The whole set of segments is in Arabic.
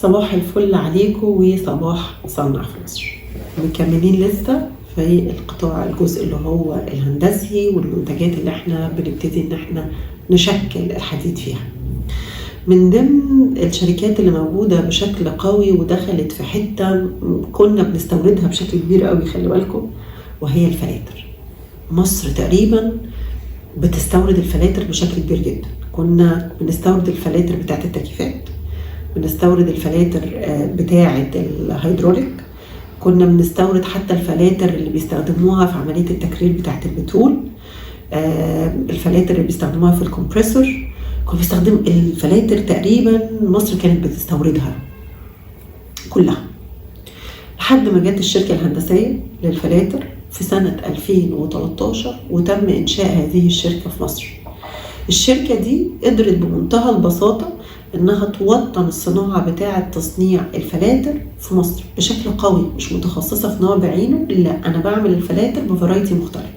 صباح الفل عليكم وصباح صنع في مصر. مكملين لسه في القطاع الجزء اللي هو الهندسي والمنتجات اللي احنا بنبتدي ان احنا نشكل الحديد فيها. من ضمن الشركات اللي موجودة بشكل قوي ودخلت في حتة كنا بنستوردها بشكل كبير قوي، خلي بالكم، وهي الفلاتر. مصر تقريبا بتستورد الفلاتر بشكل كبير جدا. كنا بنستورد الفلاتر بتاعت التكييفات، بنستورد الفلاتر بتاعة الهيدروليك، كنا بنستورد حتى الفلاتر اللي بيستخدموها في عملية التكرير بتاعة البترول، الفلاتر اللي بيستخدموها في الكمبريسور. كنا بنستخدم الفلاتر تقريبا مصر كانت بتستوردها كلها، لحد ما جت الشركة الهندسية للفلاتر في سنة 2013 وتم إنشاء هذه الشركة في مصر. الشركة دي قدرت بمنتهى البساطة انها توطن الصناعة بتاعة تصنيع الفلاتر في مصر بشكل قوي، مش متخصصة في نوع بعينه، لا انا بعمل الفلاتر بفرايتي مختلفة.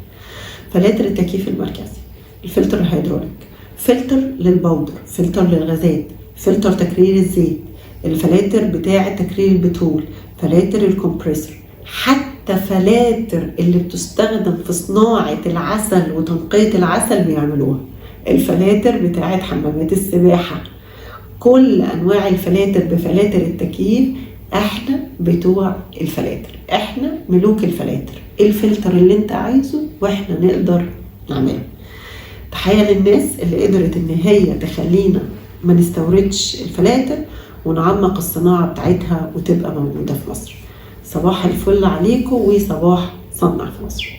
فلاتر التكييف المركزي، الفلتر الهيدروليك، فلتر للبودر، فلتر للغازات، فلتر تكرير الزيت، الفلاتر بتاعة تكرير البترول، فلاتر الكمبريسور، حتى فلاتر اللي بتستخدم في صناعة العسل وتنقية العسل بيعملوها، الفلاتر بتاعة حمامات السباحة. كل انواع الفلاتر بفلاتر التكييف احنا بتوع الفلاتر، احنا ملوك الفلاتر. الفلتر اللي انت عايزه واحنا نقدر نعمله. تخيل الناس اللي قدرت ان هي تخلينا ما نستوردش الفلاتر ونعمق الصناعة بتاعتها وتبقى موجودة في مصر. صباح الفل عليكم وصباح صنع في مصر.